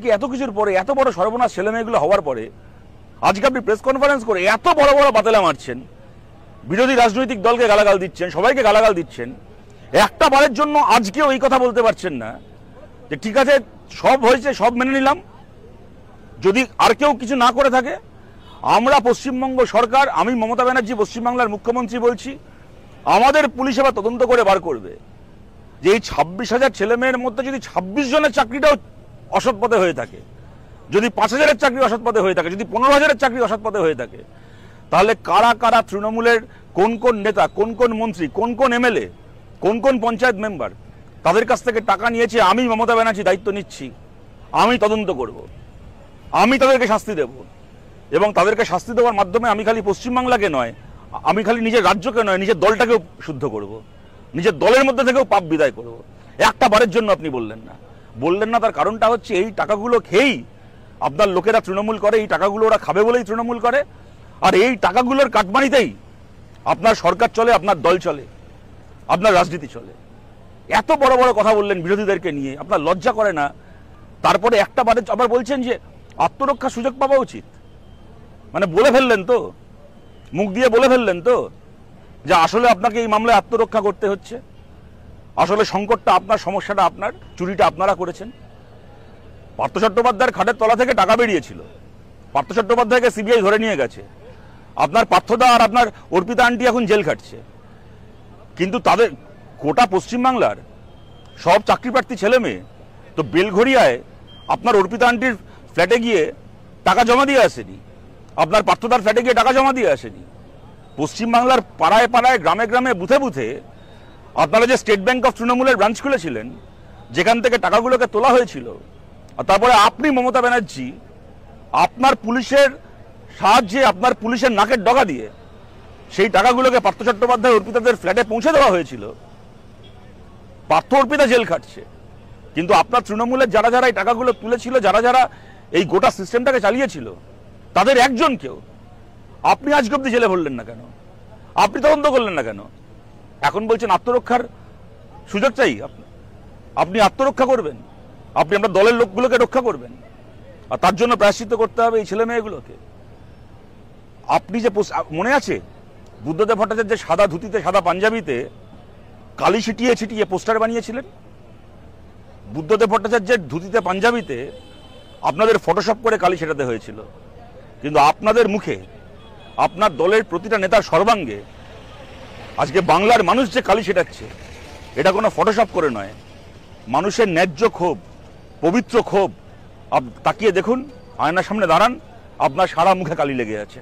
আজকে এত কিছুর পরে, এত বড় সর্বনাশ ছেলেমেয়েগুলো হওয়ার পরে আজকে আপনি প্রেস কনফারেন্স করে এত বড় বড় বাতেলা মারছেন, বিরোধী রাজনৈতিক দলকে গালাগাল দিচ্ছেন, সবাইকে গালাগাল দিচ্ছেন। একটা বারের জন্য আজকেও এই কথা বলতে পারছেন না যে ঠিক আছে সব হয়েছে, সব মেনে নিলাম, যদি আর কেউ কিছু না করে থাকে আমরা পশ্চিমবঙ্গ সরকার, আমি মমতা ব্যানার্জি পশ্চিমবাংলার মুখ্যমন্ত্রী বলছি, আমাদের পুলিশ এবার তদন্ত করে বার করবে যে এই 26,000 ছেলেমেয়ের মধ্যে যদি 26 জনের চাকরিটাও অসৎ পথে হয়ে থাকে, যদি 5,000-এর চাকরি অসৎ পথে হয়ে থাকে, যদি 15,000-এর চাকরি অসৎ পথে হয়ে থাকে, তাহলে কারা কারা তৃণমূলের কোন কোন নেতা, কোন কোন মন্ত্রী, কোন কোন এমএলএ, কোন কোন পঞ্চায়েত মেম্বার তাদের কাছ থেকে টাকা নিয়েছে, আমি মমতা ব্যানার্জি দায়িত্ব নিচ্ছি, আমি তদন্ত করব, আমি তাদেরকে শাস্তি দেব। এবং তাদেরকে শাস্তি দেওয়ার মাধ্যমে আমি খালি পশ্চিমবাংলাকে নয়, আমি খালি নিজের রাজ্যকে নয়, নিজের দলটাকেও শুদ্ধ করব, নিজের দলের মধ্যে থেকেও পাপ বিদায় করব। একটা বারের জন্য আপনি বললেন না, তার কারণটা হচ্ছে এই টাকাগুলো খেয়েই আপনার লোকেরা তৃণমূল করে, এই টাকাগুলো ওরা খাবে বলেই তৃণমূল করে, আর এই টাকাগুলোর কাটমানিতেই আপনার সরকার চলে, আপনার দল চলে, আপনার রাজনীতি চলে। এত বড় বড় কথা বললেন বিরোধীদেরকে নিয়ে, আপনার লজ্জা করে না? তারপরে একটা বারে আবার বলছেন যে আত্মরক্ষার সুযোগ পাওয়া উচিত। মানে বলে ফেললেন তো, মুখ দিয়ে বলে ফেললেন তো যে আসলে আপনাকে এই মামলায় আত্মরক্ষা করতে হচ্ছে, আসলে সংকটটা আপনার, সমস্যাটা আপনার, চুরিটা আপনারা করেছেন। পার্থ চট্টোপাধ্যায়ের খাটের তলা থেকে টাকা বেরিয়েছিল, পার্থ চট্টোপাধ্যায়কে সিবিআই ধরে নিয়ে গেছে, আপনার পার্থদা আর আপনার অর্পিতা আন্টি এখন জেল খাটছে। কিন্তু তাদের গোটা পশ্চিমবাংলার সব চাকরি প্রার্থী ছেলে মেয়ে তো বেলঘরিয়ায় আপনার অর্পিতা আন্টির ফ্ল্যাটে গিয়ে টাকা জমা দিয়ে আসেনি, আপনার পার্থদার ফ্ল্যাটে গিয়ে টাকা জমা দিয়ে আসেনি। পশ্চিমবাংলার পাড়ায় পাড়ায়, গ্রামে গ্রামে, বুথে বুথে আপনারা যে স্টেট ব্যাংক অফ তৃণমূলের ব্রাঞ্চ খুলেছিলেন, যেখান থেকে টাকাগুলোকে তোলা হয়েছিল, আর তারপরে আপনি মমতা ব্যানার্জি আপনার পুলিশের সাহায্যে, আপনার পুলিশের নাকের ডগা দিয়ে সেই টাকাগুলোকে পার্থ চট্টোপাধ্যায় অর্পিতাদের ফ্ল্যাটে পৌঁছে দেওয়া হয়েছিল। পার্থ অর্পিতা জেল খাটছে, কিন্তু আপনার তৃণমূলের যারা যারা এই টাকাগুলো তুলেছিল, যারা যারা এই গোটা সিস্টেমটাকে চালিয়েছিল, তাদের একজনকেও আপনি আজকে অব্দি জেলে ভরলেন না কেন? আপনি তদন্ত করলেন না কেন? এখন বলছেন আত্মরক্ষার সুযোগ চাই, আপনি আত্মরক্ষা করবেন, আপনি আপনার দলের লোকগুলোকে রক্ষা করবেন, আর তার জন্য প্রায়শ্চিত্ত করতে হবে এই ছেলে মেয়েগুলোকে। আপনি যে মনে আছে বুদ্ধদেব ভট্টাচার্যের সাদা ধুতিতে, সাদা পাঞ্জাবিতে কালি ছিটিয়ে ছিটিয়ে পোস্টার বানিয়েছিলেন? বুদ্ধদেব ভট্টাচার্যের ধুতিতে পাঞ্জাবিতে আপনাদের ফটোশপ করে কালি ছেটাতে হয়েছিল, কিন্তু আপনাদের মুখে, আপনার দলের প্রতিটা নেতার সর্বাঙ্গে আজকে বাংলার মানুষ যে কালি ছেটাচ্ছে, এটা কোনো ফটোশপ করে নয়, মানুষের ন্যায্য ক্ষোভ, পবিত্র ক্ষোভ। তাকিয়ে দেখুন, আয়নার সামনে দাঁড়ান, আপনার সারা মুখে কালি লেগে আছে।